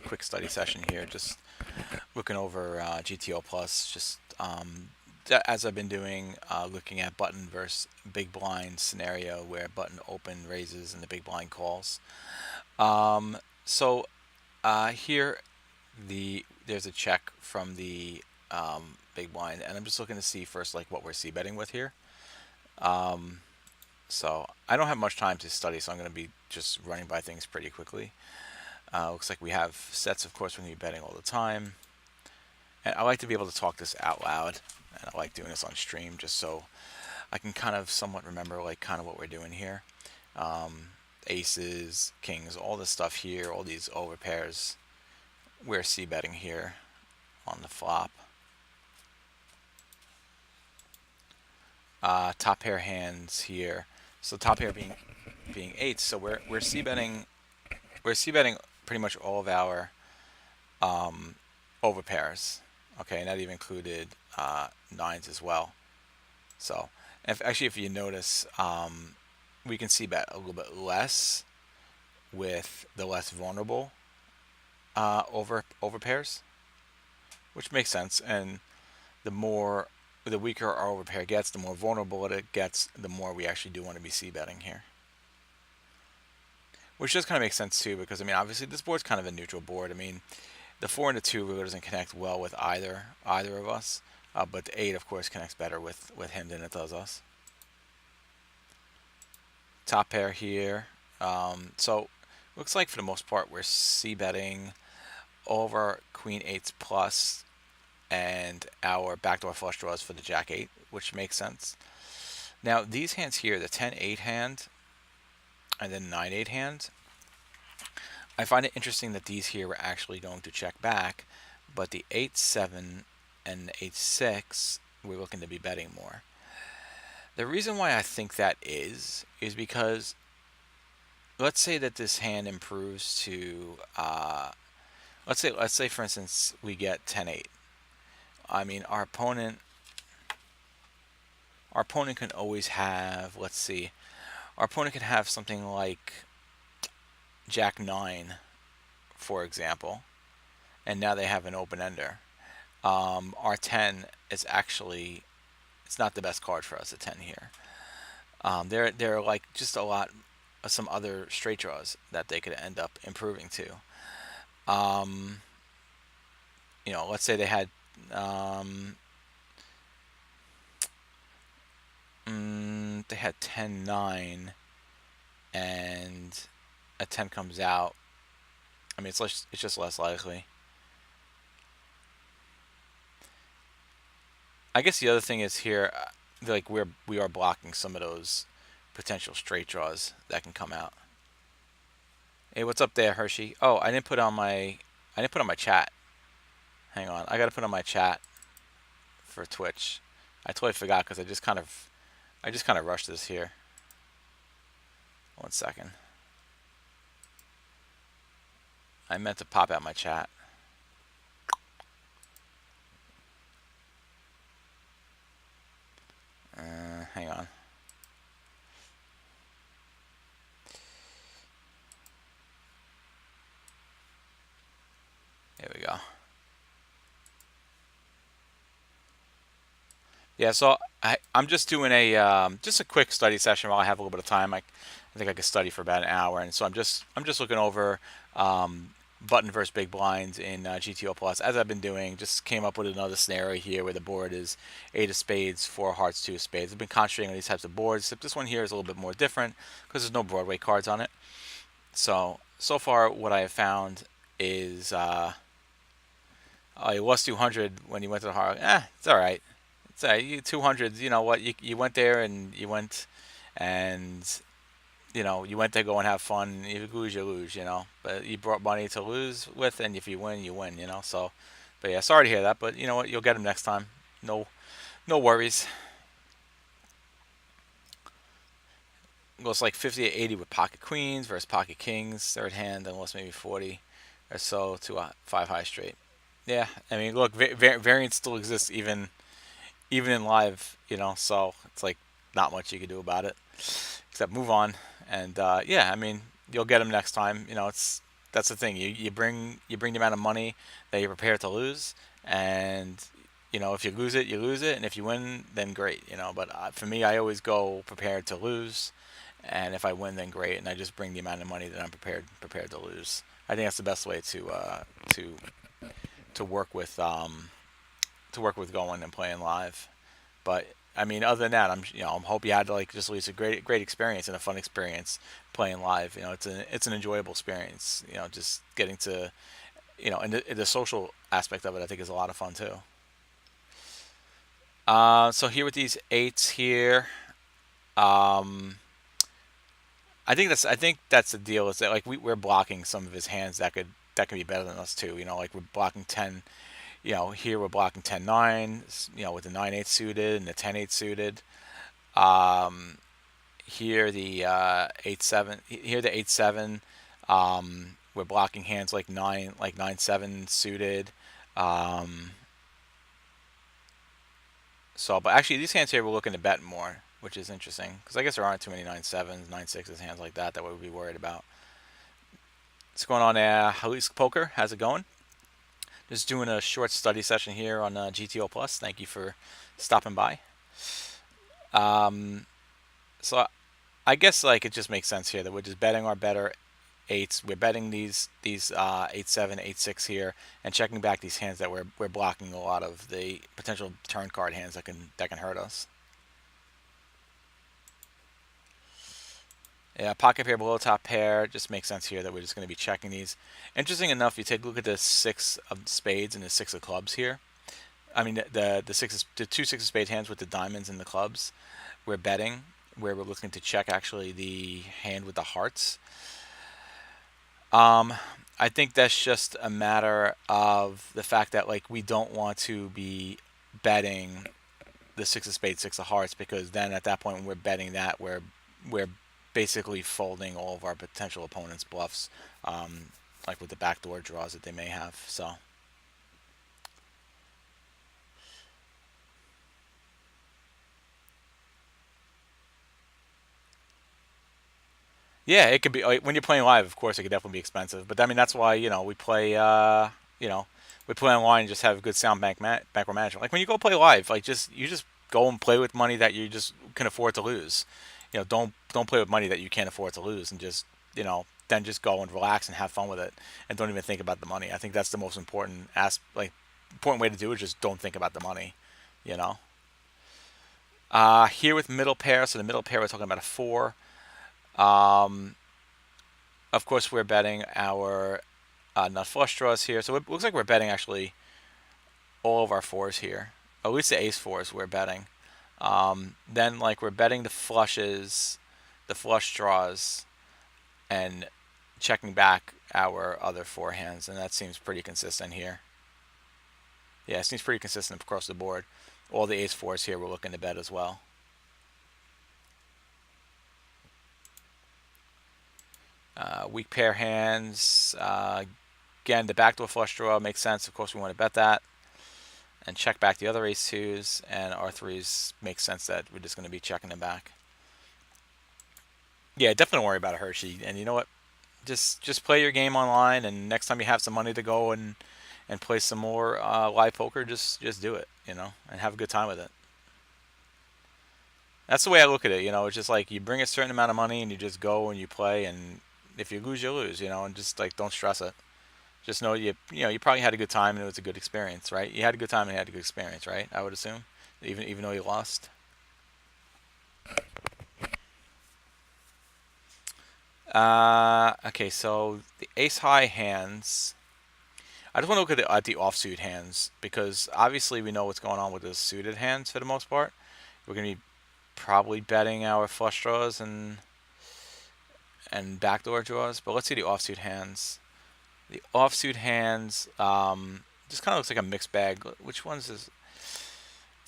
quick study session here, just looking over GTO Plus, just as I've been doing, looking at button versus big blind scenario where button open raises and the big blind calls. Here there's a check from the big blind, and I'm just looking to see first like what we're c betting with here. So I don't have much time to study, so I'm going to be just running by things pretty quickly. Looks like we have sets, of course, we're going to be betting all the time. And I like to be able to talk this out loud, and I like doing this on stream just so I can kind of somewhat remember like kind of what we're doing here. Aces, kings, all this stuff here, all these over pairs, we're c betting here on the flop. Top pair hands here. So top pair being eights. So we're c betting pretty much all of our over pairs. Okay, and that even included nines as well. So if you notice, we can c bet a little bit less with the less vulnerable over pairs, which makes sense. And the weaker our over pair gets, the more vulnerable it gets, the more we actually do want to be c betting here. Which just kind of makes sense too, because I mean, obviously this board's kind of a neutral board. I mean, the 4 and the 2 really doesn't connect well with either of us, but the 8 of course connects better with him than it does us. Top pair here. So looks like for the most part we're c betting over queen 8s plus and our backdoor flush draws for the jack 8, which makes sense. Now these hands here, the 10-8 hand and then 9-8 hand, I find it interesting that these here were actually going to check back, but the 8-7 and the 8-6 we're looking to be betting more. The reason why I think that is because let's say that this hand improves to let's say for instance we get 10-8. I mean, our opponent can always have, let's see, our opponent can have something like Jack 9, for example, and now they have an open ender. Our 10 is actually, it's not the best card for us, a 10 here. There are like just a lot of some other straight draws that they could end up improving to. You know, let's say they had they had 10-9 and a 10 comes out. I mean, it's just less likely. I guess the other thing is here, like we are blocking some of those potential straight draws that can come out. Hey, what's up there, Hershey? Oh, I didn't put on my chat. Hang on, I gotta put on my chat for Twitch. I totally forgot because I just kind of rushed this here. 1 second. I meant to pop out my chat. Hang on. There we go. Yeah, so I'm just doing just a quick study session while I have a little bit of time. I think I could study for about an hour, and so I'm just looking over button versus big blinds in GTO Plus, as I've been doing. Just came up with another scenario here where the board is 8 of spades, 4 of hearts, 2 of spades. I've been concentrating on these types of boards, except this one here is a little bit more different because there's no Broadway cards on it. So far what I have found is you lost 200 when you went to the heart. It's all right. It's all right. You 200s, you know what? You went there and you went and you went there go and have fun. If you lose, you know. But you brought money to lose with, and if you win, you win, you know. So, but yeah, sorry to hear that. But you know what? You'll get them next time. No worries. It goes like 50 to 80 with pocket queens versus pocket kings. Third hand, then lost maybe 40 or so to a 5 high straight. Yeah, I mean, look, variance still exists even in live, you know. So it's like not much you can do about it except move on. And yeah, I mean, you'll get them next time. You know, it's that's the thing. You bring the amount of money that you're prepared to lose, and if you lose it, you lose it, and if you win, then great. But for me, I always go prepared to lose, and if I win, then great, and I just bring the amount of money that I'm prepared to lose. I think that's the best way to to work with going and playing live. But I mean, other than that, I'm hope you had like just at least a great experience and a fun experience playing live. It's an enjoyable experience. Just getting to and the social aspect of it, I think, is a lot of fun too. So here with these eights here, um, I think that's the deal is that like we're blocking some of his hands that could be better than us too. Like we're blocking 10. Here we're blocking 10-9. With the 9-8 suited and the 10-8 suited. Um, Here the 8-7. Here the 8-7. We're blocking hands like 9-7 suited. Um, but actually these hands here we're looking to bet more, which is interesting because I guess there aren't too many 9-7s, 9-6s hands like that we would be worried about. What's going on there? Halis Poker, how's it going? Just doing a short study session here on GTO Plus. Thank you for stopping by. Um, so I guess like it just makes sense here that we're just betting our better eights. We're betting these 8-7, 8-6 here, and checking back these hands that we're blocking a lot of the potential turn card hands that can hurt us. Yeah, pocket pair below top pair just makes sense here that we're just going to be checking these. Interesting enough, you take a look at the 6 of spades and the 6 of clubs here. I mean the 2 6 of spades hands with the diamonds and the clubs. We're betting where we're looking to check actually the hand with the hearts. Um, I think that's just a matter of the fact that like we don't want to be betting the 6 of spades, 6 of hearts, because then at that point when we're betting that we're basically folding all of our potential opponents' bluffs, like with the backdoor draws that they may have. So yeah, it could be like when you're playing live. Of course, it could definitely be expensive, but I mean that's why we play. You know, we play online and just have good sound bankroll management. Like when you go play live, like you just go and play with money that you just can afford to lose. Don't play with money that you can't afford to lose, and just then just go and relax and have fun with it, and don't even think about the money. I think that's the most important way to do it. Just don't think about the money. You know. Here with middle pair, so the middle pair we're talking about a four. Um, of course, we're betting our nut flush draws here. So it looks like we're betting actually all of our fours here. At least the ace fours we're betting. Then like we're betting the flushes, the flush draws, and checking back our other four hands, and that seems pretty consistent here. Yeah, it seems pretty consistent across the board. All the ace fours here we're looking to bet as well. Weak pair hands. Again, the backdoor flush draw makes sense. Of course, we want to bet that and check back the other ace twos, and our threes makes sense that we're just going to be checking them back. Yeah, definitely don't worry about a Hershey. And you know what? Just play your game online, and next time you have some money to go and play some more live poker, just do it, and have a good time with it. That's the way I look at it. It's just like you bring a certain amount of money and you just go and you play, and if you lose, you lose. And just like don't stress it. Just know you probably had a good time and it was a good experience, right? You had a good time and you had a good experience, right? I would assume, even though you lost. Okay, so the ace high hands. I just want to look at the offsuit hands because obviously we know what's going on with the suited hands for the most part. We're gonna be probably betting our flush draws and backdoor draws, but let's see the offsuit hands. The offsuit hands just kind of looks like a mixed bag. Which ones is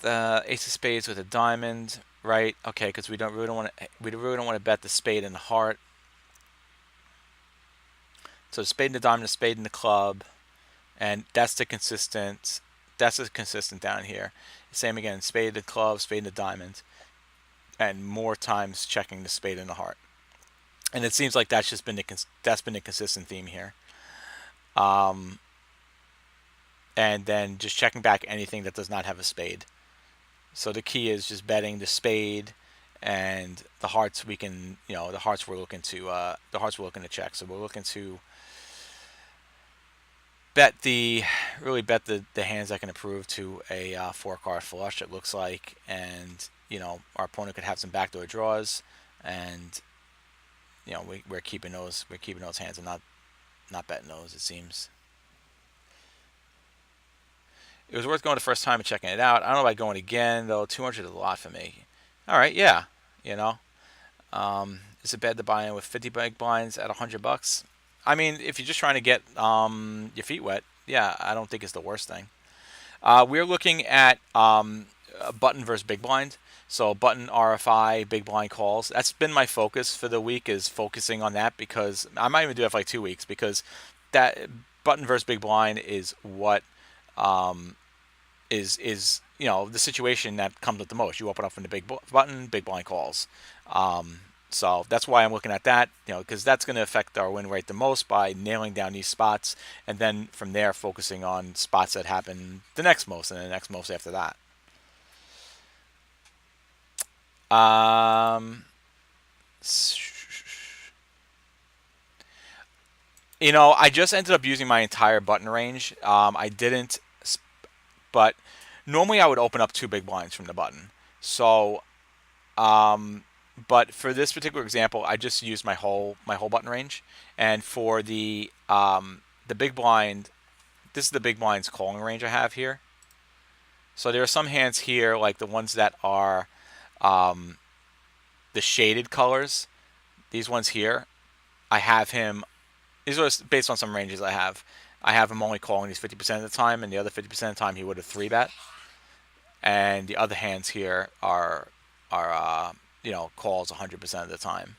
the ace of spades with a diamond, right? Okay, because we really don't want to bet the spade and the heart. So the spade and the diamond, the spade and the club, and that's the consistent. That's the consistent down here. Same again, spade and the club, spade and the diamond, and more times checking the spade and the heart. And it seems like that's been the consistent theme here. Um, and then just checking back anything that does not have a spade. So the key is just betting the spade and the hearts we can, the hearts we're looking to, check. So we're looking to bet the, really bet the hands that can improve to a four card flush. It looks like, and our opponent could have some backdoor draws, and we're keeping those hands and not betting those. It seems. It was worth going the first time and checking it out. I don't know about going again though. 200 is a lot for me. All right, yeah, you know. Is it bad to buy in with 50 big blinds at $100? I mean, if you're just trying to get your feet wet, yeah, I don't think it's the worst thing. We're looking at button versus big blind. So button RFI, big blind calls. That's been my focus for the week, is focusing on that, because I might even do it for like 2 weeks, because that button versus big blind is what um, is the situation that comes with the most. You open up from the button, big blind calls. So that's why I'm looking at that, because that's going to affect our win rate the most by nailing down these spots, and then from there focusing on spots that happen the next most and the next most after that. Um, I just ended up using my entire button range. I didn't, but normally I would open up two big blinds from the button. So, but for this particular example, I just used my whole button range, and for the big blind, this is the big blind's calling range I have here. So there are some hands here, like the ones that are the shaded colors. These ones here, I have him. These are based on some ranges I have. I have him only calling these 50% of the time, and the other 50% of the time he would have three bet. And the other hands here are calls 100% of the time.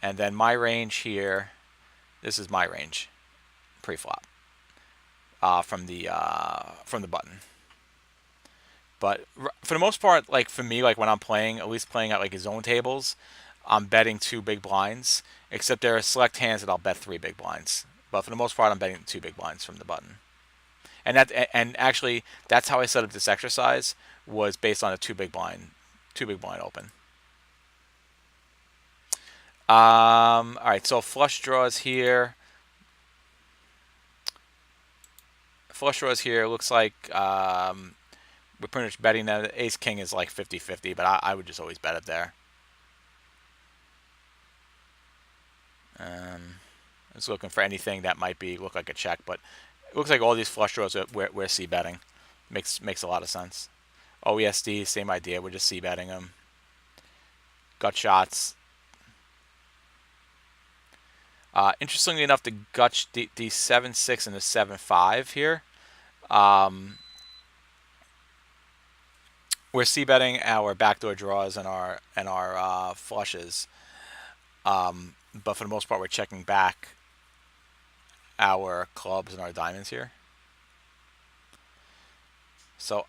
And then my range here, this is my range pre-flop from the button. But for the most part, like for me, like when I'm playing, at least playing at like zone tables, I'm betting two big blinds. Except there are select hands that I'll bet three big blinds. But for the most part, I'm betting two big blinds from the button. And actually, that's how I set up this exercise, was based on a two big blind open. All right, so flush draws here. Flush draws here. Looks like we're pretty much betting that ace king is like 50-50, but I would just always bet it there. I was looking for anything that might look like a check, but it looks like all these flush draws we're c betting. Makes a lot of sense. OESD, same idea. We're just c betting them. Gut shots. Interestingly enough, the the 7-6 and the 7-5 here. We're c betting our backdoor draws and our flushes. But for the most part, we're checking back our clubs and our diamonds here. So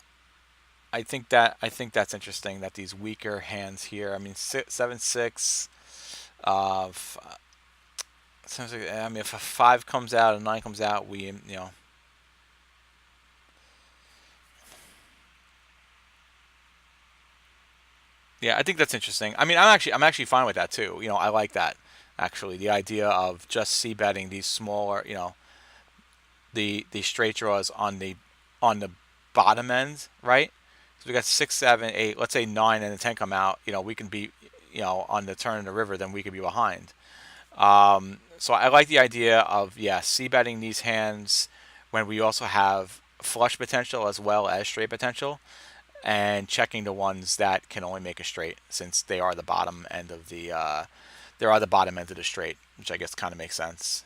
I think that's interesting that these weaker hands here. I mean, 7-6. I mean, if a 5 comes out, a 9 comes out, we Yeah, I think that's interesting. I mean, I'm actually fine with that too. I like that, actually, the idea of just c betting these smaller, the straight draws on the bottom end, right? So we got 6, 7, 8. Let's say 9 and the 10 come out. We can be, on the turn in the river, then we could be behind. So I like the idea of c betting these hands when we also have flush potential as well as straight potential, and checking the ones that can only make a straight, since they are the bottom end of the straight, which I guess kind of makes sense.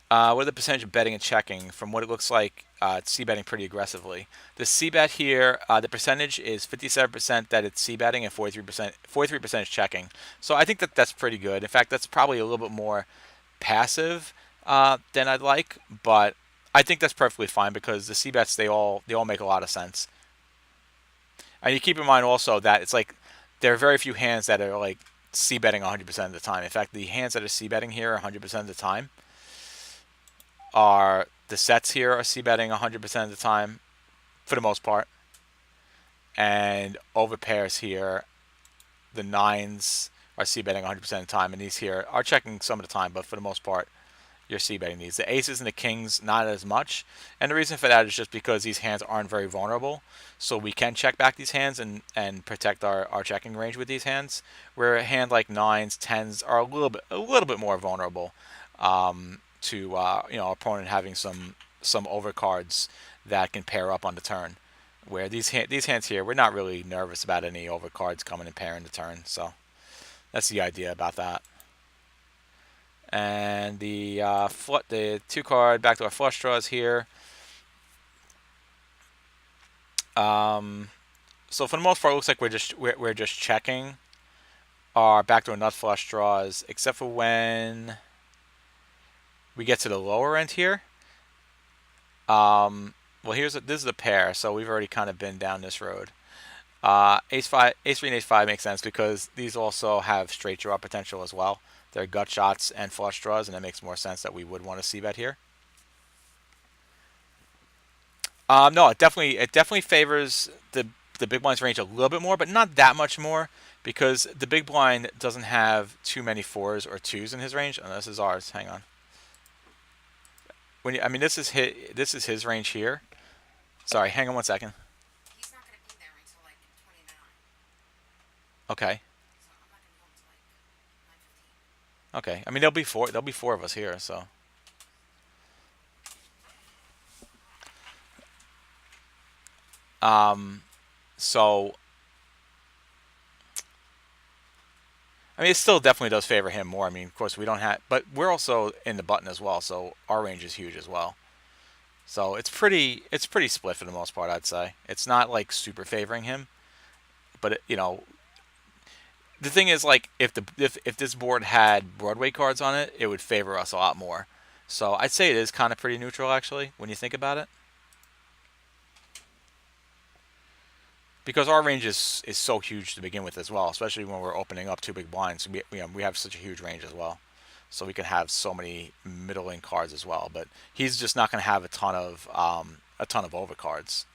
What are the percentage of betting and checking? From what it looks like, it's c-betting pretty aggressively. The c-bet here, the percentage is 57% that it's c-betting and 43% is checking. So I think that's pretty good. In fact, that's probably a little bit more passive than I'd like, but I think that's perfectly fine, because the c-bets, they all make a lot of sense. And you keep in mind also that it's like there are very few hands that are like c-betting 100% of the time. In fact, the hands that are c-betting here 100% of the time, are the sets here are c betting 100% of the time for the most part, and over pairs here, the nines are c betting 100% of the time, and these here are checking some of the time, but for the most part, you're c betting these. The aces and the kings, not as much, and the reason for that is just because these hands aren't very vulnerable, so we can check back these hands and protect our checking range with these hands. Where a hand like nines, tens are a little bit more vulnerable to opponent having some overcards that can pair up on the turn. Where these hands here, we're not really nervous about any overcards coming and pairing the turn. So that's the idea about that. And the 2-card backdoor flush draws here. So for the most part, it looks like we're just checking our backdoor nut flush draws, except for when we get to the lower end here. Well, this is the pair, so we've already kind of been down this road. Ace five, ace three, and ace five makes sense because these also have straight draw potential as well. They're gut shots and flush draws, and it makes more sense that we would want to see bet here. No, it definitely favors the big blind's range a little bit more, but not that much more because the big blind doesn't have too many fours or twos in his range. Oh, this is ours. Hang on. I mean, this is his range here. Sorry, hang on one second. He's not going to be there until like 29. Okay. So I'm not going to be home until like 9:15. Okay. I mean, there'll be four of us here, so. So I mean, it still definitely does favor him more. I mean, of course, we don't have, but we're also in the button as well, so our range is huge as well. So it's pretty split for the most part, I'd say. It's not like super favoring him, but the thing is, like, if this board had Broadway cards on it, it would favor us a lot more. So I'd say it is kind of pretty neutral actually when you think about it, because our range is so huge to begin with as well, especially when we're opening up two big blinds. We have such a huge range as well, so we can have so many middling cards as well. But he's just not going to have a ton of overcards.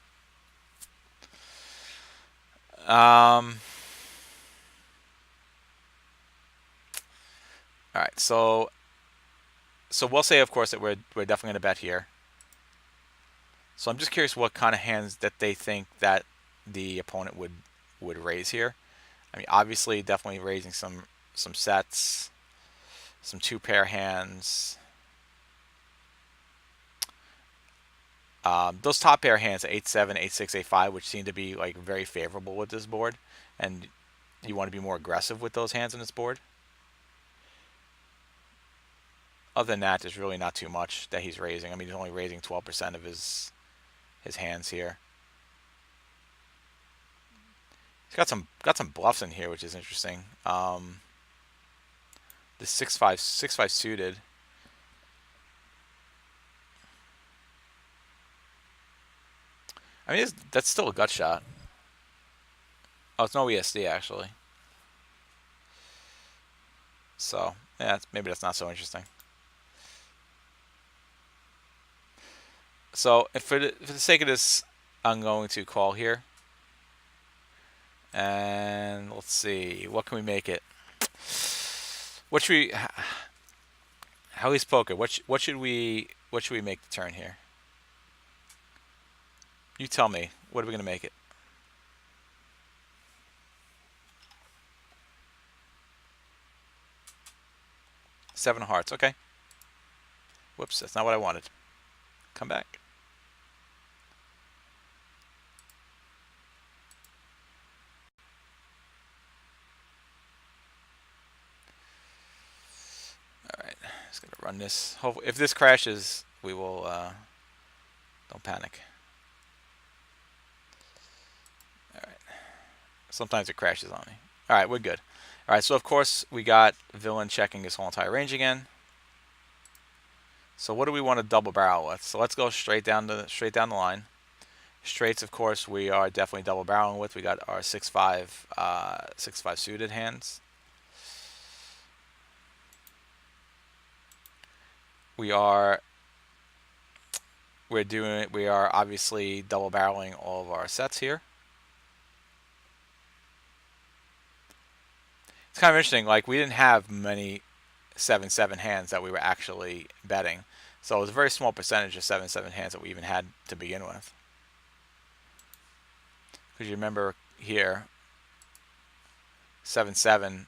All right, so we'll say, of course, that we're definitely going to bet here. So I'm just curious what kind of hands that they think that the opponent would raise here. I mean, obviously, definitely raising some sets, some two pair hands. Those top pair hands, 8-7, 8-6, 8-5, which seem to be like very favorable with this board, and you want to be more aggressive with those hands on this board. Other than that, there's really not too much that he's raising. I mean, he's only raising 12% of his hands here. He's got some bluffs in here, which is interesting. The 6-5 suited. I mean, that's still a gut shot. Oh, it's no ESD actually. So yeah, maybe that's not so interesting. So for the sake of this, I'm going to call here. And let's see, what can we make it? What should we? How he's poker? What should we make the turn here? You tell me. What are we gonna make it? Seven of hearts. Okay. Whoops, that's not what I wanted. Come back. All right. Just gonna run this. Hopefully, if this crashes, we will. Don't panic. All right. Sometimes it crashes on me. All right, we're good. All right, so of course we got villain checking his whole entire range again. So what do we want to double barrel with? So let's go straight down the line. Straights, of course, we are definitely double barreling with. We got our 6-5 6-5 suited hands. We are we are obviously double barreling all of our sets here. It's kind of interesting. Like we didn't have many 7-7 hands that we were actually betting, so it was a very small percentage of 7-7 hands that we even had to begin with. Because you remember here, 7-7,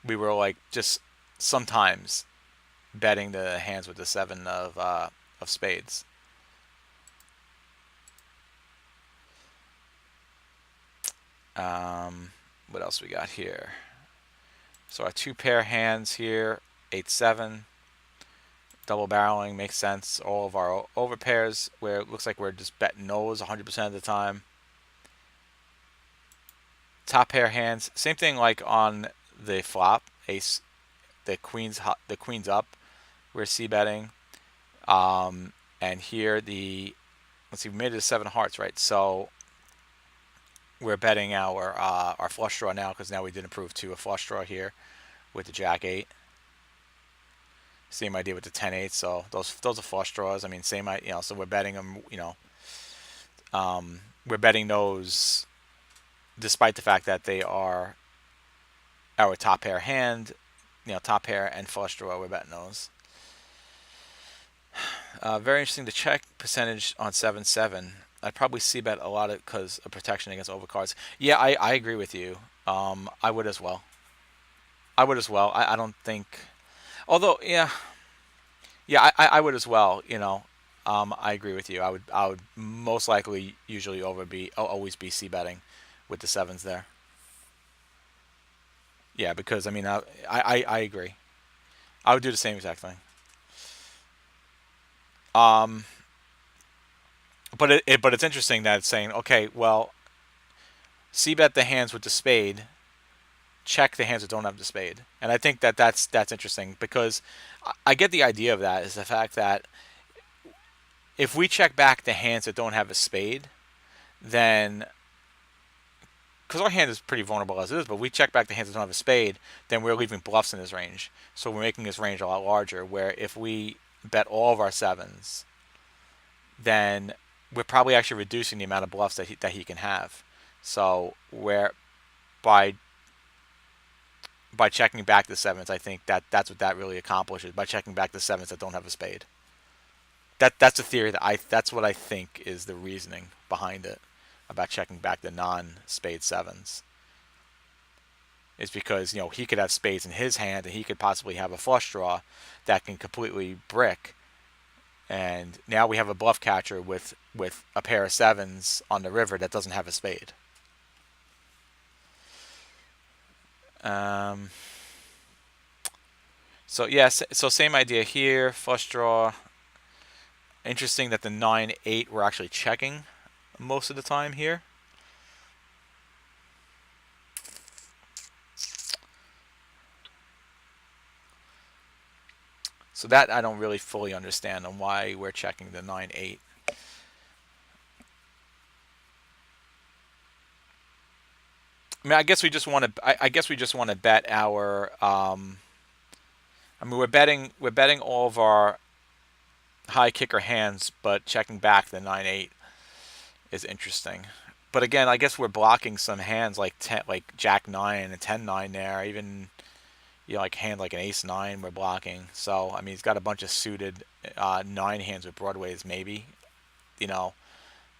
we were like just sometimes betting the hands with the seven of spades. What else we got here? So our two pair hands here, 8-7, double barreling makes sense. All of our over pairs where it looks like we're just betting those 100% of the time. Top pair hands, same thing like on the flop, ace, the queen's up. We're c betting, and here let's see, we made it a seven hearts, right? So we're betting our flush draw now because now we did improve to a flush draw here with the jack eight. Same idea with the 10-8. So those are flush draws. I mean, same, so we're betting them. We're betting those despite the fact that they are our top pair hand. Top pair and flush draw. We're betting those. Very interesting. The check percentage on 7-7. I'd probably see bet a lot of because of protection against overcards. Yeah, I agree with you. I would as well. I would as well. I don't think. Although, yeah, I would as well. I agree with you. I would most likely usually always be c betting with the sevens there. Yeah, because I mean I agree. I would do the same exact thing. Um, but it's interesting that it's saying okay, well, c bet the hands with the spade, check the hands that don't have the spade, and I think that's interesting because I get the idea of that is the fact that if we check back the hands that don't have a spade, then because our hand is pretty vulnerable as it is, but we check back the hands that don't have a spade, then we're leaving bluffs in his range. So we're making his range a lot larger. Where if we bet all of our sevens, then we're probably actually reducing the amount of bluffs that he can have. So where by by checking back the sevens, I think that's what that really accomplishes by checking back the sevens that don't have a spade. That's a theory that's what I think is the reasoning behind it about checking back the non-spade sevens. Is because he could have spades in his hand and he could possibly have a flush draw that can completely brick, and now we have a bluff catcher with a pair of sevens on the river that doesn't have a spade. So yes, so same idea here, flush draw. Interesting that the 9-8 we're actually checking most of the time here. So that I don't really fully understand on why we're checking the 9-8. I mean, I guess we just want to. I guess we just want to bet our. I mean, we're betting all of our high kicker hands, but checking back the 9-8 is interesting. But again, I guess we're blocking some hands like like Jack 9 and 10-9 there. Even like hand like an Ace 9 we're blocking. So I mean, he's got a bunch of suited 9 hands with broadways maybe, you know,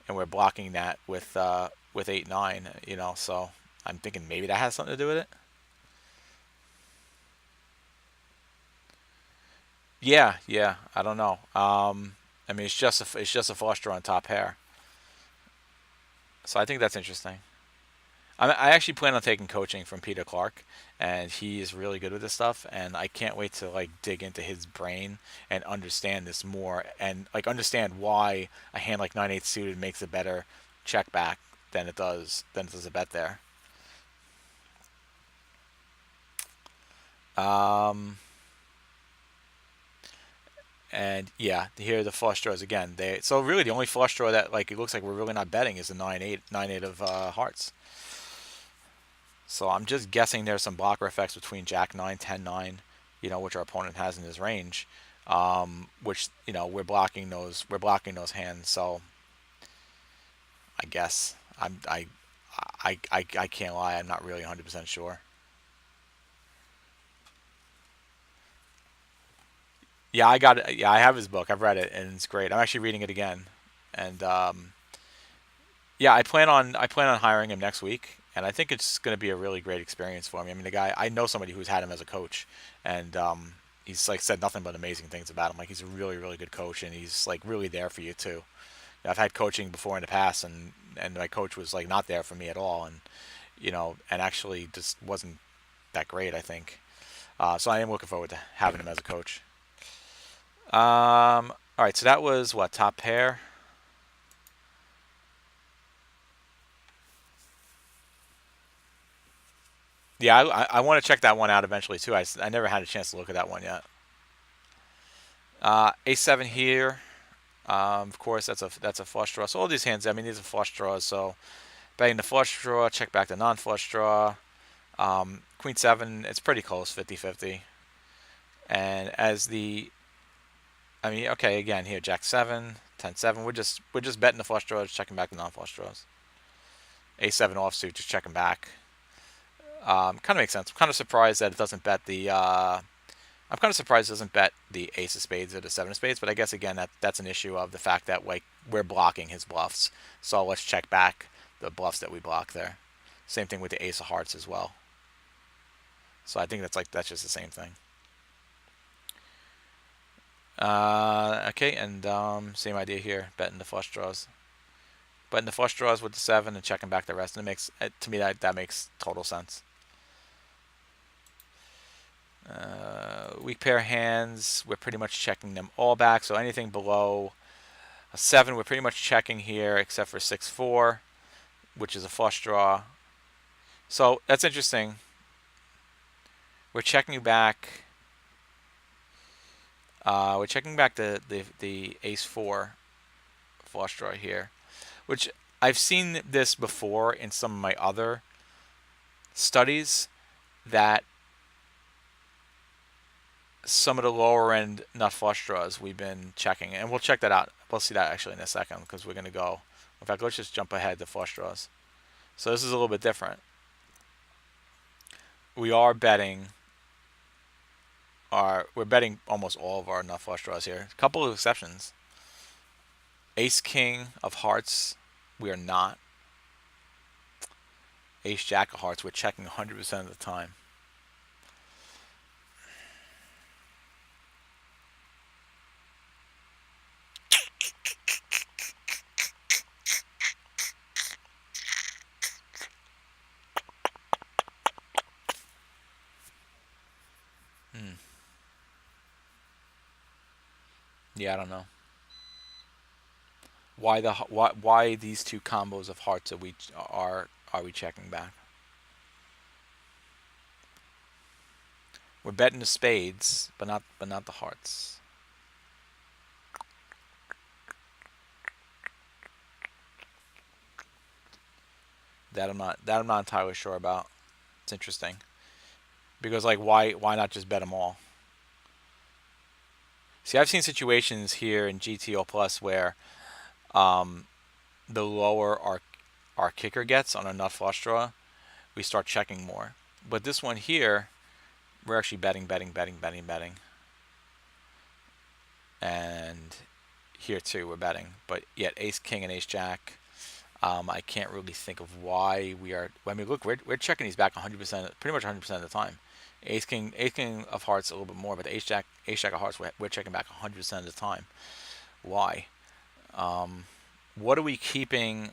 and we're blocking that with 8-9. So I'm thinking maybe that has something to do with it. Yeah, yeah. I don't know. I mean, it's just a flush draw on top pair. So I think that's interesting. I actually plan on taking coaching from Peter Clark, and he is really good with this stuff. And I can't wait to like dig into his brain and understand this more, and like understand why a hand like 9-8 suited makes a better check back than it does a bet there. Um, and yeah, here are the flush draws again. So really the only flush draw that like it looks like we're really not betting is the 9-8 of hearts. So I'm just guessing there's some blocker effects between Jack 9, 10-9, which our opponent has in his range. which we're blocking those hands. So I guess I can't lie. I'm not really 100% sure. Yeah, I got it. Yeah, I have his book. I've read it, and it's great. I'm actually reading it again, and yeah, I plan on hiring him next week, and I think it's going to be a really great experience for me. I mean, the guy, I know somebody who's had him as a coach, and he's like said nothing but amazing things about him. Like he's a really really good coach, and he's like really there for you too. I've had coaching before in the past, and my coach was like not there for me at all, and and actually just wasn't that great. I think. So I am looking forward to having him as a coach. All right, so that was what top pair. Yeah, I want to check that one out eventually too. I never had a chance to look at that one yet. A7 here. Of course, that's a flush draw. So all these hands, I mean, these are flush draws. So betting the flush draw, check back the non-flush draw. Queen 7, it's pretty close, 50-50. And I mean, okay, again here, Jack 7, 10-7. We're just betting the flush draws, checking back the non-flush draws. A7 offsuit, just checking back. Kind of makes sense. I'm kind of surprised that it doesn't bet the. I'm kind of surprised it doesn't bet the ace of spades or the seven of spades, but I guess again that's an issue of the fact that like we're blocking his bluffs. So let's check back the bluffs that we block there. Same thing with the ace of hearts as well. So I think that's just the same thing. Okay, and same idea here. Betting the flush draws. Betting the flush draws with the seven and checking back the rest, and it makes to me that makes total sense. Weak pair hands, we're pretty much checking them all back. So anything below a 7, we're pretty much checking here, except for 6-4, which is a flush draw. So that's interesting. We're checking back. We're checking back the ace 4 flush draw here, which I've seen this before in some of my other studies, that some of the lower end nut flush draws we've been checking, and we'll check that out. We'll see that actually in a second because we're going to go. In fact, let's just jump ahead to flush draws. So this is a little bit different. We are betting we're betting almost all of our nut flush draws here. A couple of exceptions. Ace king of hearts, we are not. Ace jack of hearts, we're checking 100% of the time. Hmm. Yeah, I don't know. Why these two combos of hearts are we checking back? We're betting the spades, but not the hearts. That I'm not entirely sure about. It's interesting because like why not just bet them all? See, I've seen situations here in GTO Plus where um, the lower our kicker gets on a nut flush draw, we start checking more. But this one here, we're actually betting, and here too we're betting. But yet ace king and ace jack, I can't really think of why we are. I mean, look, we're checking these back 100%, pretty much 100% of the time. Ace king of hearts a little bit more, but the ace jack of hearts we're checking back 100% of the time. Why? Um, what are we keeping?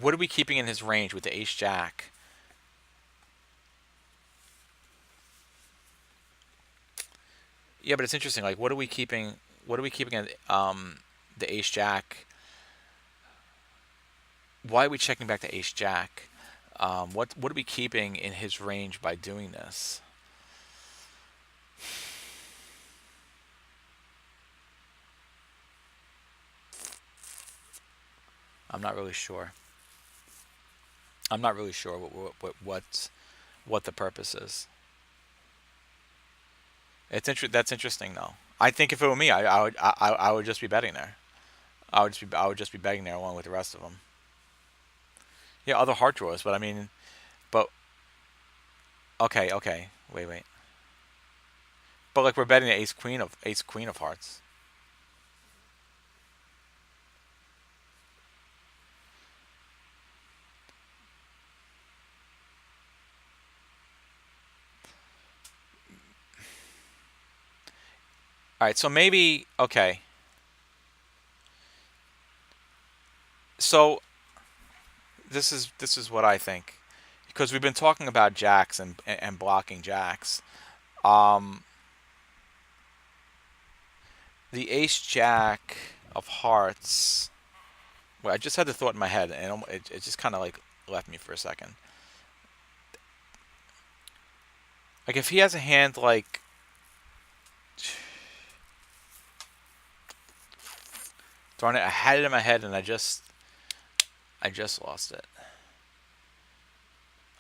What are we keeping in his range with the ace jack? Yeah, but it's interesting. Like, what are we keeping? What are we keeping at the ace jack? Why are we checking back the ace jack? What are we keeping in his range by doing this? I'm not really sure. I'm not really sure what the purpose is. That's interesting though. I think if it were me, I would just be betting there. I would just be betting there along with the rest of them. Yeah, other heart draws, but I mean, but okay, okay, wait. But like we're betting the ace queen of hearts. All right, so maybe okay. So this is what I think because we've been talking about jacks and blocking jacks. Um, the ace jack of hearts. Well, I just had the thought in my head, and it just kind of like left me for a second. Like if he has a hand like, darn it, I had it in my head and I just lost it.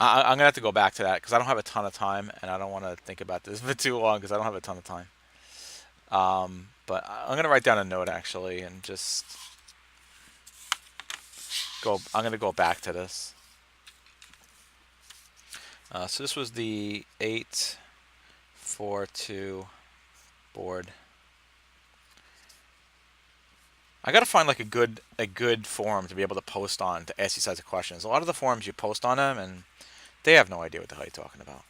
I'm gonna have to go back to that because I don't have a ton of time and I don't want to think about this for too long because I don't have a ton of time. But I'm gonna write down a note actually and just go. I'm gonna go back to this. So this was the 8-4-2 board. I gotta find like a good forum to be able to post on to ask these types of questions. A lot of the forums you post on them and they have no idea what the hell you're talking about.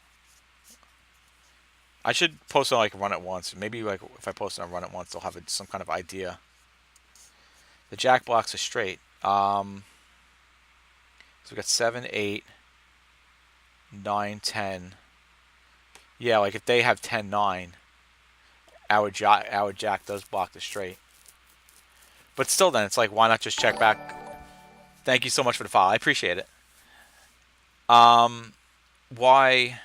I should post on like Run It Once. Maybe like if I post on Run It Once, they'll have some kind of idea. The jack blocks are straight. So we got 7, 8, 9, 10. Yeah, like if they have 10, 9, our jack does block the straight. But still, then it's like why not just check back? Thank you so much for the follow. I appreciate it. Um, why?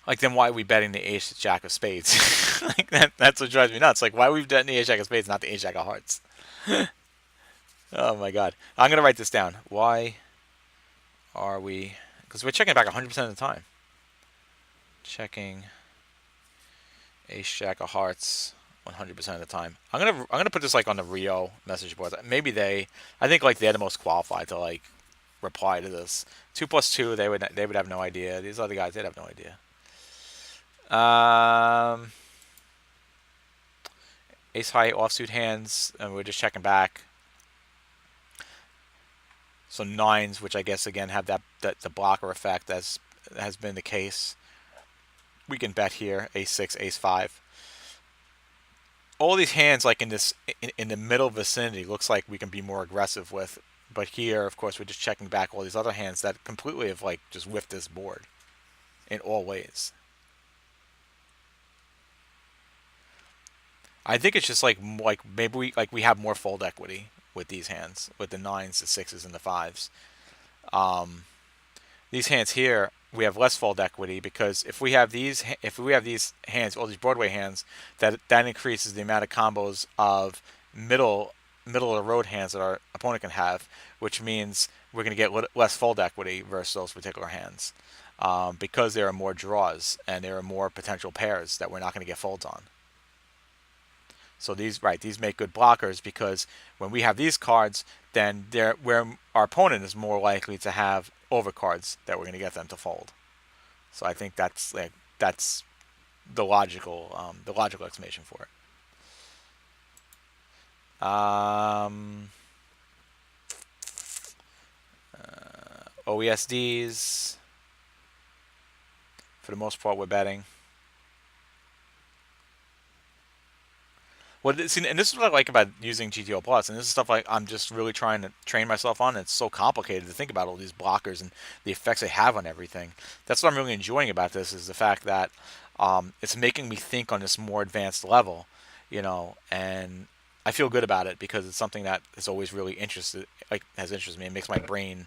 Like then why are we betting the ace jack of spades? Like that's what drives me nuts. Like why are we betting the ace jack of spades, not the ace jack of hearts? Oh my god. I'm gonna write this down. Why are we? Because we're checking back 100% of the time. Checking ace jack of hearts 100% of the time. I'm gonna put this like on the Rio message boards. Maybe I think like they're the most qualified to like reply to this. 2+2, they would have no idea. These other guys, they'd have no idea. Um, Ace high offsuit hands, and we're just checking back. So nines, which I guess again have that the blocker effect as has been the case. We can bet here ace six, ace five. All these hands like in the middle vicinity looks like we can be more aggressive with. But here, of course, we're just checking back all these other hands that completely have like just whiffed this board in all ways. I think it's just like maybe we have more fold equity with these hands with the nines, the sixes, and the fives. Um, these hands here we have less fold equity because if we have these hands, all these Broadway hands, that increases the amount of combos of middle of the road hands that our opponent can have, which means we're going to get less fold equity versus those particular hands because there are more draws and there are more potential pairs that we're not going to get folds on. So these make good blockers because when we have these cards, then where our opponent is more likely to have overcards that we're going to get them to fold. So I think that's the logical explanation for it. OESDs for the most part we're betting. Well, see, and this is what I like about using GTO Plus, and this is stuff like I'm just really trying to train myself on. It's so complicated to think about all these blockers and the effects they have on everything. That's what I'm really enjoying about this is the fact that it's making me think on this more advanced level, and I feel good about it because it's something that is always really has interested me. It makes my brain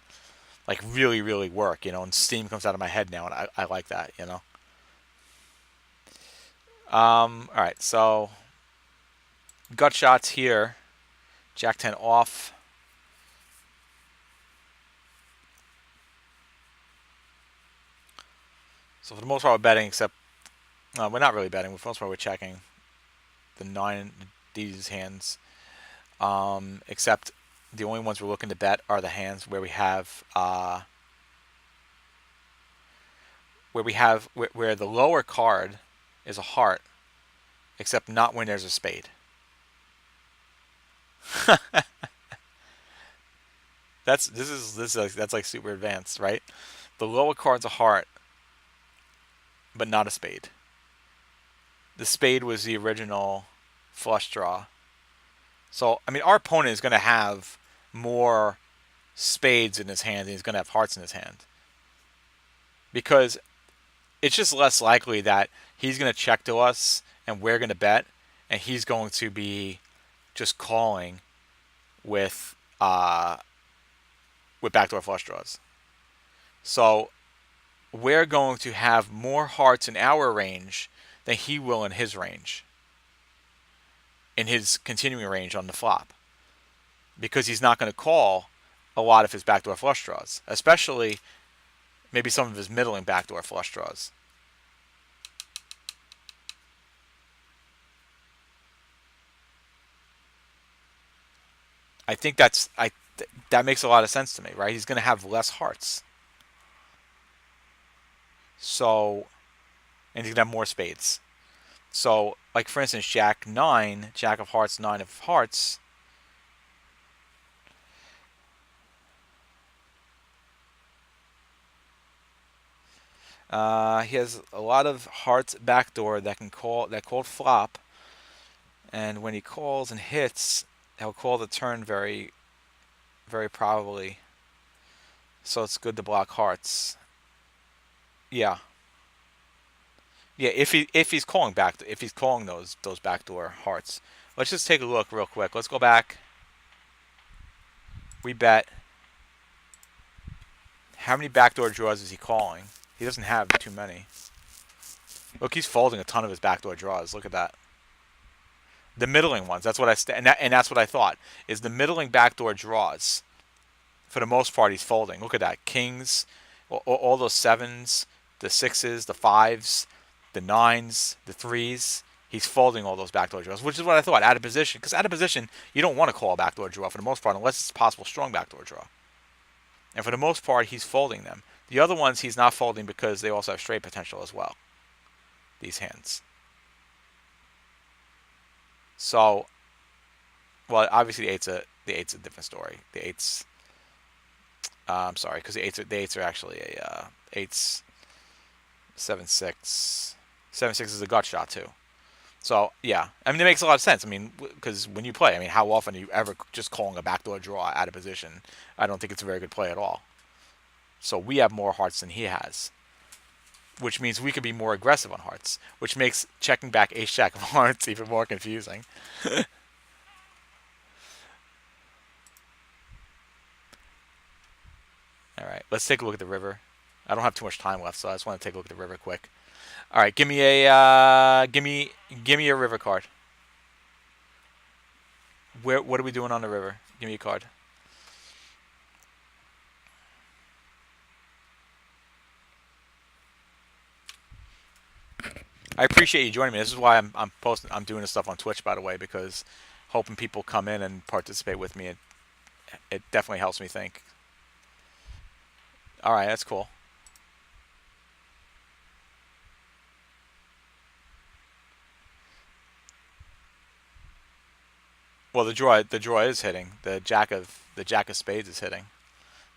like really, really work, and steam comes out of my head now, and I like that. All right, so gut shots here. Jack 10 off. So for the most part, we're betting, except We're not really betting. For the most part, we're checking the nine these hands. Except the only ones we're looking to bet are the hands where the lower card is a heart, except not when there's a spade. That's like super advanced, right? The lower card's a heart, but not a spade. The spade was the original flush draw. So I mean, our opponent is going to have more spades in his hand, and he's going to have hearts in his hand because it's just less likely that he's going to check to us and we're going to bet, and he's going to be just calling with uh, with backdoor flush draws. So we're going to have more hearts in our range than he will in his range, in his continuing range on the flop, because he's not going to call a lot of his backdoor flush draws, especially maybe some of his middling backdoor flush draws. I think that makes a lot of sense to me, right? He's going to have less hearts. So, and he's going to have more spades. So, like for instance, Jack 9, Jack of Hearts, 9 of Hearts. He has a lot of hearts backdoor that called flop, and when he calls and hits, he'll call the turn very, very probably. So it's good to block hearts. Yeah, yeah. If he's calling those backdoor hearts, let's just take a look real quick. Let's go back. We bet. How many backdoor draws is he calling? He doesn't have too many. Look, he's folding a ton of his backdoor draws. Look at that. The middling ones. That's what and that's what I thought is the middling backdoor draws. For the most part, he's folding. Look at that. Kings, all those sevens, the sixes, the fives, the nines, the threes. He's folding all those backdoor draws, which is what I thought. Out of position, because out of position, you don't want to call a backdoor draw for the most part, unless it's a possible strong backdoor draw. And for the most part, he's folding them. The other ones he's not folding because they also have straight potential as well. These hands. So, well, obviously the eight's a different story. The eights. I'm sorry, because the eights are actually a eights 7-6. 7-6 is a gut shot too. So yeah, I mean it makes a lot of sense. I mean, because when you play, I mean, how often are you ever just calling a backdoor draw out of position? I don't think it's a very good play at all. So we have more hearts than he has, which means we could be more aggressive on hearts, which makes checking back ace jack of hearts even more confusing. All right, let's take a look at the river. I don't have too much time left, so I just want to take a look at the river quick. All right, give me a river card. What are we doing on the river? Give me a card. I appreciate you joining me. This is why I'm posting. I'm doing this stuff on Twitch, by the way, because hoping people come in and participate with me. It definitely helps me think. All right, that's cool. Well, the draw is hitting. The jack of spades is hitting.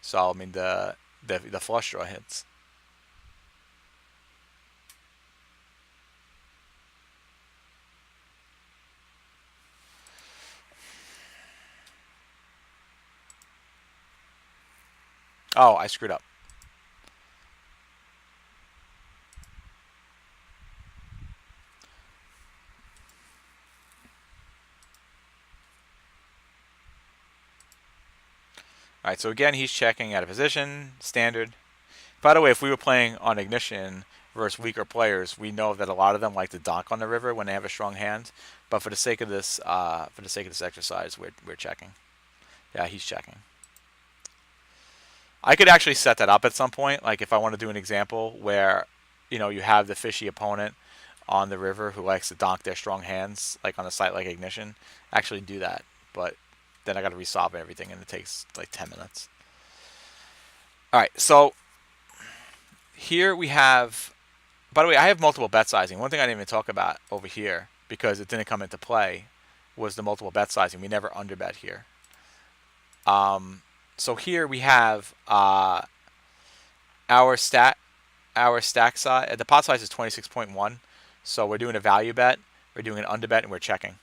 So I mean the flush draw hits. Oh, I screwed up. All right, so again he's checking out of position, standard. By the way, if we were playing on Ignition versus weaker players, we know that a lot of them like to donk on the river when they have a strong hand. But for the sake of this exercise, we're checking. Yeah, he's checking. I could actually set that up at some point. Like if I want to do an example where, you have the fishy opponent on the river who likes to donk their strong hands like on a site like Ignition actually do that. But then I got to resolve everything, and it takes like 10 minutes. All right, so here we have. By the way, I have multiple bet sizing. One thing I didn't even talk about over here because it didn't come into play was the multiple bet sizing. We never underbet here. So here we have our stack size. The pot size is 26.1. So we're doing a value bet, we're doing an underbet, and we're checking.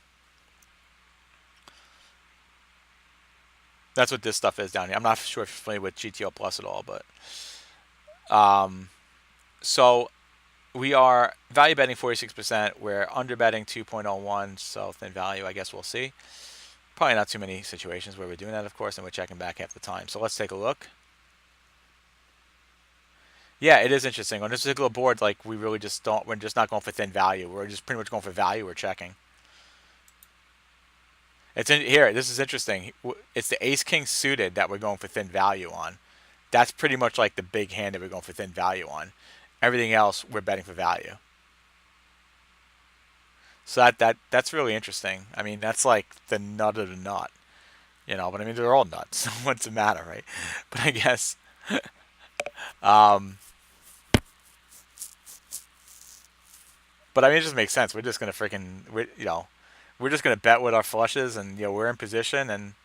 That's what this stuff is down here. I'm not sure if you're familiar with GTO Plus at all, but so we are value betting 46%. We're under betting 2.01. So thin value, I guess we'll see. Probably not too many situations where we're doing that, of course, and we're checking back half the time. So let's take a look. Yeah, it is interesting. On this particular board, like we really just don't. We're just not going for thin value. We're just pretty much going for value. We're checking. It's in here. This is interesting. It's the ace king suited that we're going for thin value on. That's pretty much like the big hand that we're going for thin value on. Everything else we're betting for value. So that's really interesting. I mean, that's like the nut of the nut, But I mean, they're all nuts. So what's the matter, right? But I guess, um, but I mean, it just makes sense. We're just gonna we're just gonna bet with our flushes, and we're in position, and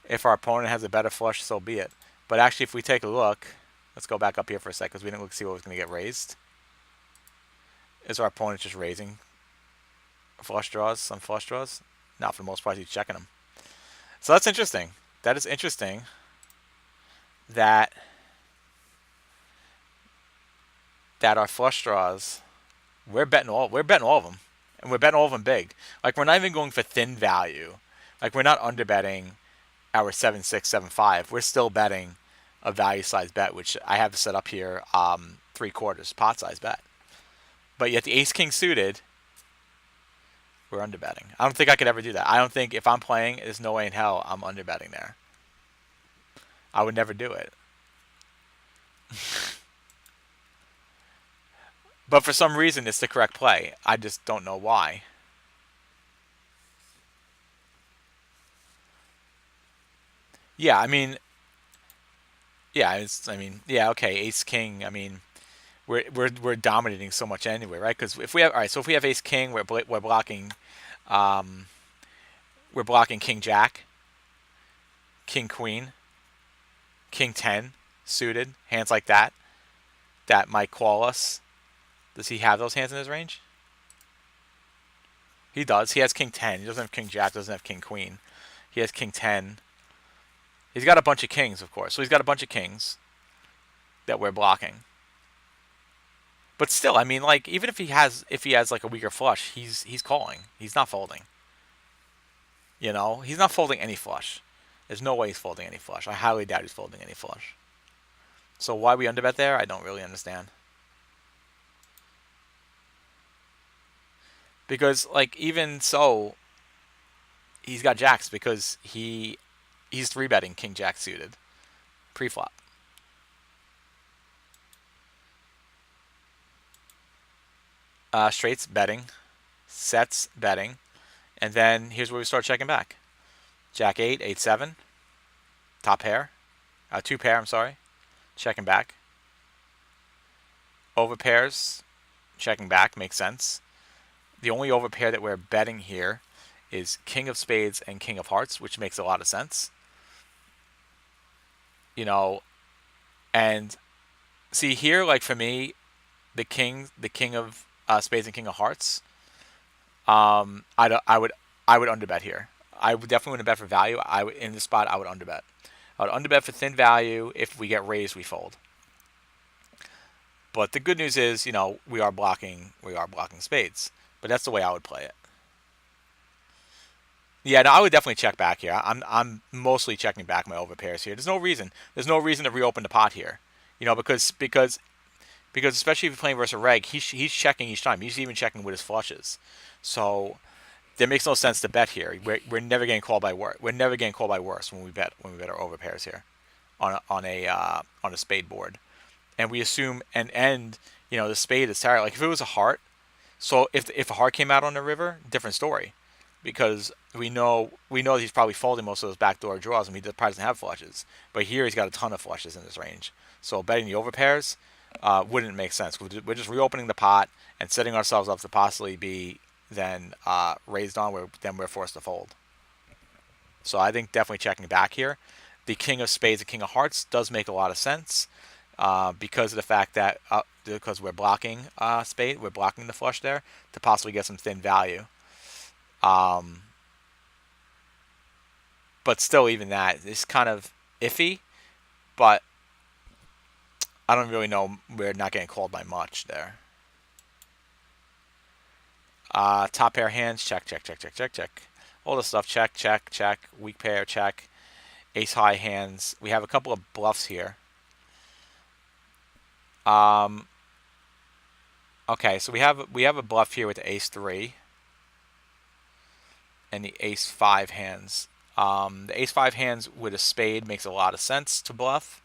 if our opponent has a better flush, so be it. But actually, if we take a look, let's go back up here for a sec because we didn't look see what was gonna get raised. Is our opponent just raising flush draws, some flush draws? Not for the most part, he's checking them. So that's interesting. That is interesting that our flush draws, we're betting all of them, and we're betting all of them big. Like we're not even going for thin value. Like we're not under betting our 7-6, 7-5. We're still betting a value size bet, which I have set up here, 3/4 pot size bet. But yet the ace king suited, we're under betting. I don't think I could ever do that. I don't think if I'm playing, there's no way in hell I'm under betting there. I would never do it. But for some reason, it's the correct play. I just don't know why. Yeah, I mean, yeah, okay, ace king. I mean, we're dominating so much anyway, right? Because if we have, all right, so if we have ace king, we're blocking, um, we're blocking king jack, king queen, king 10 suited hands like that. That might call us. Does he have those hands in his range? He does. He has king 10. He doesn't have king jack. Doesn't have king queen. He has king 10. He's got a bunch of kings, of course. So he's got a bunch of kings that we're blocking. But still, I mean, like even if he has like a weaker flush, he's calling. He's not folding. He's not folding any flush. There's no way he's folding any flush. I highly doubt he's folding any flush. So why we underbet there, I don't really understand. Because like even so, he's got jacks because he's 3-betting king jack suited pre-flop. Straights betting, sets betting, and then here's where we start checking back. Jack 8, 8, 7, top pair, 2 pair. I'm sorry, checking back. Over pairs, checking back makes sense. The only over pair that we're betting here is king of spades and king of hearts, which makes a lot of sense. And see here, like for me, the king of spades and king of hearts. I would underbet here. I would definitely wouldn't bet for value. In this spot I would underbet. I would underbet for thin value. If we get raised, we fold. But the good news is, we are blocking spades. But that's the way I would play it. Yeah, no, I would definitely check back here. I'm mostly checking back my overpairs here. There's no reason to reopen the pot here. Because especially if you're playing versus a reg, he's checking each time. He's even checking with his flushes. So there makes no sense to bet here. We're never getting called by worse. We're never getting called by worse when we bet our overpairs here on a spade board. And we assume the spade is tired. Like if it was a heart, So if a heart came out on the river, different story, because we know he's probably folding most of those backdoor draws, and he probably doesn't have flushes. But here he's got a ton of flushes in this range. So betting the overpairs wouldn't make sense. We're just reopening the pot and setting ourselves up to possibly be then raised on, where then we're forced to fold. So I think definitely checking back here. The king of spades and king of hearts does make a lot of sense because of the fact that because we're blocking we're blocking the flush there to possibly get some thin value. Um, but still, even that is kind of iffy. But I don't really know. We're not getting called by much there. Top pair hands, check, check, check, check, check, check. All this stuff, check, check, check. Weak pair, check. Ace high hands. We have a couple of bluffs here. Um, okay, so we have a bluff here with the ace three and the ace five hands. The ace five hands with a spade makes a lot of sense to bluff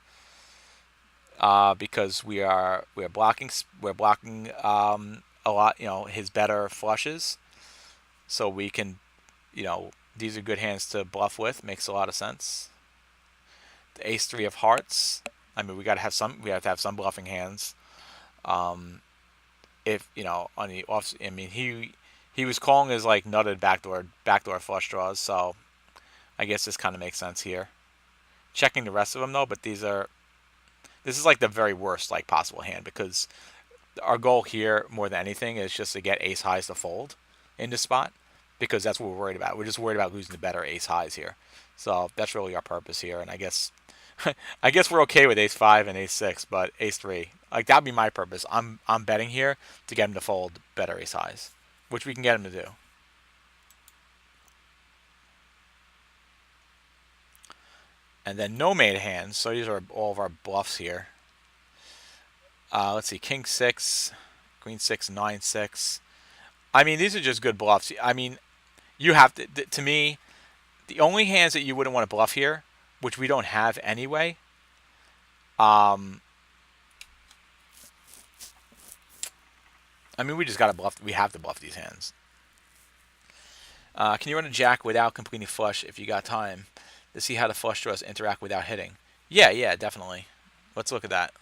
because we're blocking a lot. His better flushes, so we can these are good hands to bluff with. Makes a lot of sense. The ace three of hearts. I mean, we have to have some bluffing hands. Um, if on the off, I mean he was calling his like nutted backdoor flush draws, so I guess this kind of makes sense here. Checking the rest of them though, but this is like the very worst like possible hand because our goal here more than anything is just to get ace highs to fold in this spot because that's what we're worried about. We're just worried about losing the better ace highs here, so that's really our purpose here. And I guess I guess we're okay with ace five and ace six, but ace three, like that'd be my purpose. I'm betting here to get him to fold better ace highs, which we can get him to do. And then no made hands. So these are all of our bluffs here. Let's see, king six, queen six, nine six. I mean, these are just good bluffs. I mean, you have to me, the only hands that you wouldn't want to bluff here, which we don't have anyway. Um, I mean, we just gotta bluff. We have to bluff these hands. Can you run a jack without completing flush if you got time to see how the flush draws interact without hitting? Yeah, yeah, definitely. Let's look at that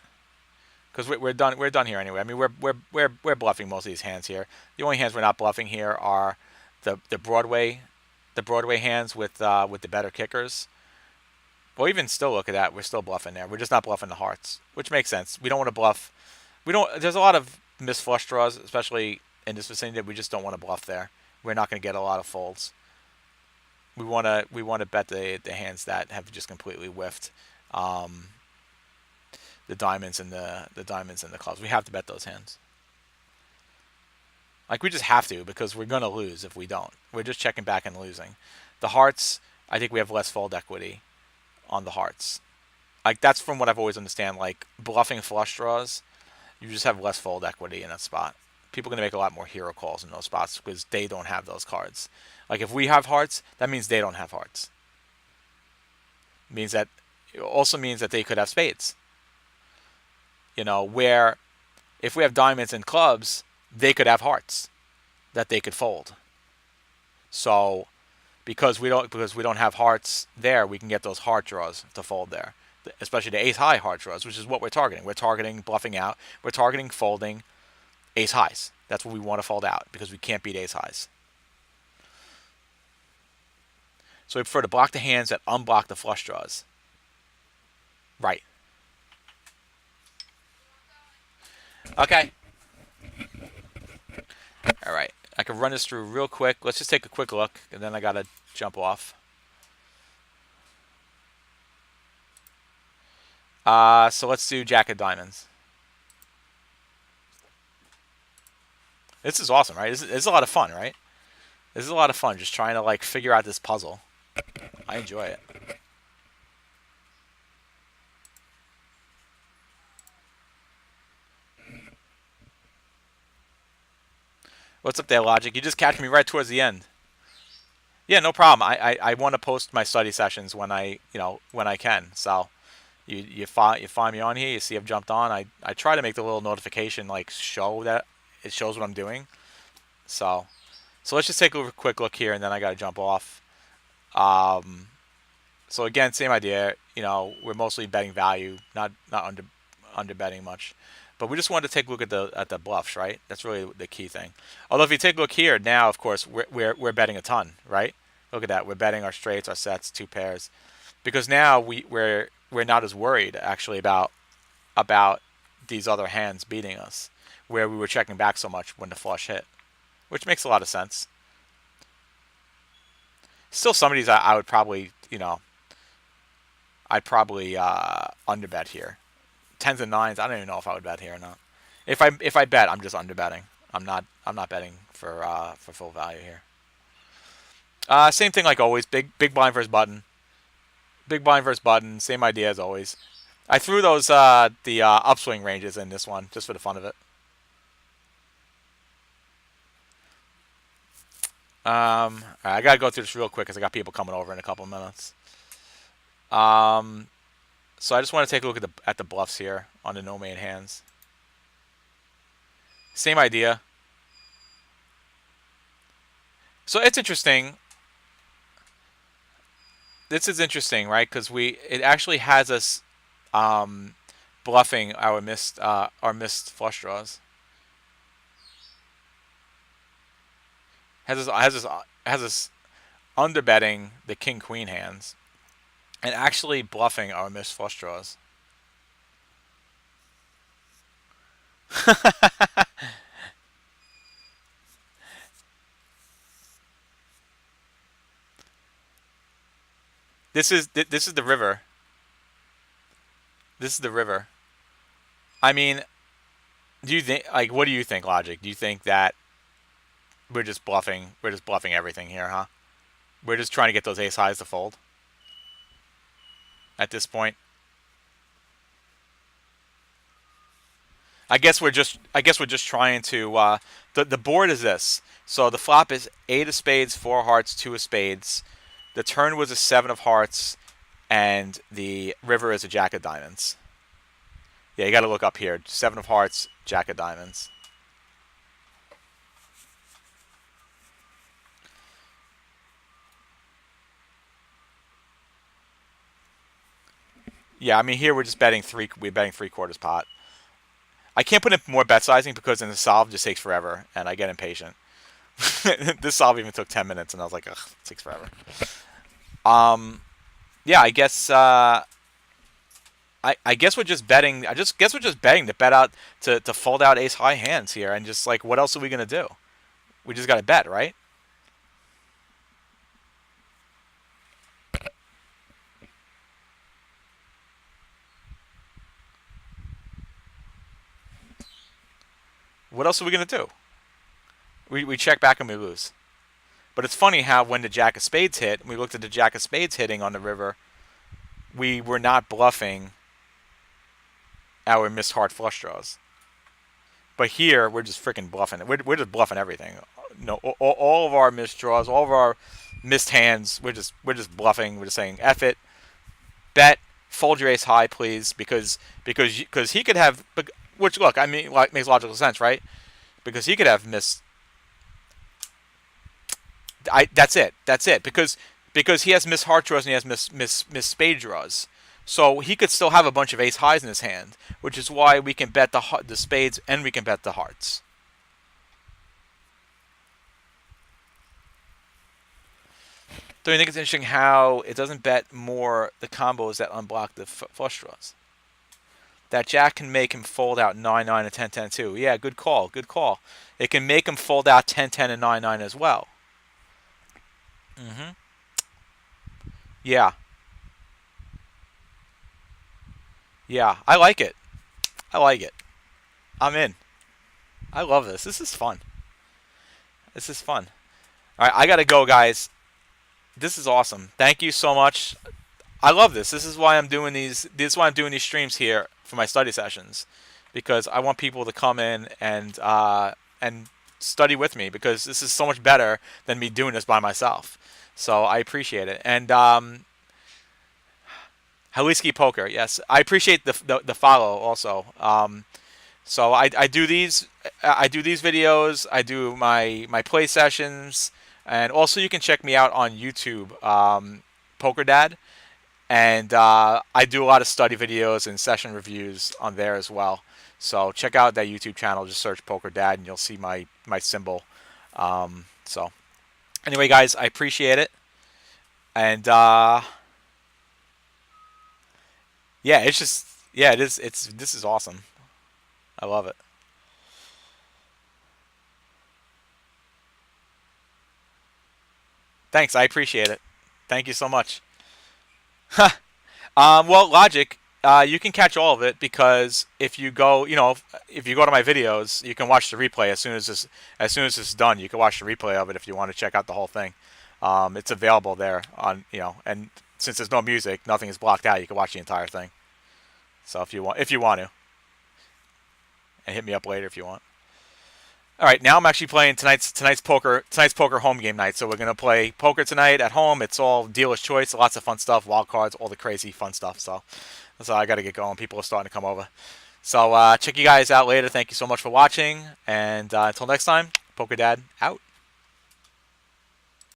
because we're done. We're done here anyway. I mean, we're bluffing most of these hands here. The only hands we're not bluffing here are the Broadway hands with the better kickers. Well, even still, look at that. We're still bluffing there. We're just not bluffing the hearts, which makes sense. We don't want to bluff. We don't. There's a lot of missed flush draws, especially in this vicinity. That we just don't want to bluff there. We're not going to get a lot of folds. We want to bet the hands that have just completely whiffed. Um, the diamonds and the diamonds and the clubs. We have to bet those hands. Like we just have to because we're gonna lose if we don't. We're just checking back and losing. The hearts, I think we have less fold equity on the hearts. Like that's from what I've always understand. Like bluffing flush draws, you just have less fold equity in that spot. People are gonna make a lot more hero calls in those spots because they don't have those cards. Like if we have hearts, that means they don't have hearts. It also means that they could have spades. Where if we have diamonds and clubs, they could have hearts that they could fold. So because we don't have hearts there, we can get those heart draws to fold there. Especially the ace high heart draws, which is what we're targeting. We're targeting bluffing out. We're targeting folding ace highs. That's what we want to fold out because we can't beat ace highs. So we prefer to block the hands that unblock the flush draws. Right. Okay. All right. I can run this through real quick. Let's just take a quick look, and then I got to jump off. So let's do Jack of Diamonds. This is awesome, right? This is a lot of fun, right? This is a lot of fun just trying to like figure out this puzzle. I enjoy it. What's up there, Logic? You just catch me right towards the end. Yeah, no problem. I want to post my study sessions when I can. So you find me on here. You see I've jumped on. I try to make the little notification like show that it shows what I'm doing. So so let's just take a quick look here, and then I got to jump off. Um, so again, same idea. You know, we're mostly betting value, not under betting much. But we just wanted to take a look at the bluffs, right? That's really the key thing. Although if you take a look here now, of course, we're betting a ton, right? Look at that. We're betting our straights, our sets, two pairs, because now we're not as worried actually about these other hands beating us, where we were checking back so much when the flush hit, which makes a lot of sense. Still, some of these I would probably, you know, I'd probably underbet here. Tens and nines, I don't even know if I would bet here or not. If I bet, I'm just underbetting. I'm not betting for full value here. Same thing like always. Big blind versus button. Big blind versus button. Same idea as always. I threw those the upswing ranges in this one just for the fun of it. I gotta go through this real quick because I got people coming over in a couple of minutes. Um, so I just want to take a look at the bluffs here on the no main hands. Same idea. So it's interesting. This is interesting, right? Because it actually has us um, bluffing our missed flush draws. Has us underbetting the king queen hands and actually bluffing our missed flush draws. This is the river. This is the river. I mean, do you think like what do you think, Logic? Do you think that we're just bluffing? We're just bluffing everything here, huh? We're just trying to get those ace highs to fold at this point. I guess we're just trying to the board is this. So the flop is eight of spades, four of hearts, two of spades. The turn was a seven of hearts, and the river is a jack of diamonds. Yeah, you got to look up here. Seven of hearts, jack of diamonds. Yeah, I mean here we're just betting three. We're betting three quarters pot. I can't put in more bet sizing because in the solve just takes forever, and I get impatient. This solve even took 10 minutes, and I was like, ugh, it takes forever. Um, yeah, I guess we're just betting. I just guess we're just betting to bet out to fold out ace high hands here, and just like what else are we gonna do? We just got to bet, right? What else are we gonna do? We check back and we lose. But it's funny how when the jack of spades hit, we looked at the jack of spades hitting on the river. We were not bluffing our missed hard flush draws. But here we're just freaking bluffing it. We're just bluffing everything. No, all of our missed draws, all of our missed hands. We're just bluffing. We're just saying F it, bet, fold your ace high, please, because he could have. Which look, I mean, like, makes logical sense, right? Because he could have missed. That's it. That's it. Because he has missed heart draws and he has missed spade draws. So he could still have a bunch of ace highs in his hand, which is why we can bet the spades and we can bet the hearts. So you think it's interesting how it doesn't bet more the combos that unblock the flush draws. That jack can make him fold out 9-9 and 10-10 too. Yeah, good call. Good call. It can make him fold out 10-10 and 9-9 as well. Mm-hmm. Yeah. Yeah. I like it. I like it. I'm in. I love this. This is fun. This is fun. All right, I gotta go, guys. This is awesome. Thank you so much. I love this. This is why I'm doing these. This is why I'm doing these streams here for my study sessions, because I want people to come in and study with me, because this is so much better than me doing this by myself. So I appreciate it. And Haliski Poker, yes, I appreciate the follow also. So I do these videos. I do my play sessions, and also you can check me out on YouTube, Poker Dad, and I do a lot of study videos and session reviews on there as well. So check out that YouTube channel. Just search Poker Dad, and you'll see my symbol. So anyway, guys, I appreciate it, and yeah, it's just yeah, it is. It's this is awesome. I love it. Thanks, I appreciate it. Thank you so much. Well, Logic, you can catch all of it because if you go, if you go to my videos, you can watch the replay as soon as this is done. You can watch the replay of it if you want to check out the whole thing. It's available there on, and since there's no music, nothing is blocked out. You can watch the entire thing. So if you want to, and hit me up later if you want. All right, now I'm actually playing tonight's poker home game night. So we're gonna play poker tonight at home. It's all dealer's choice, lots of fun stuff, wild cards, all the crazy fun stuff. So that's all I got to get going. People are starting to come over. So check you guys out later. Thank you so much for watching, and until next time, Poker Dad out.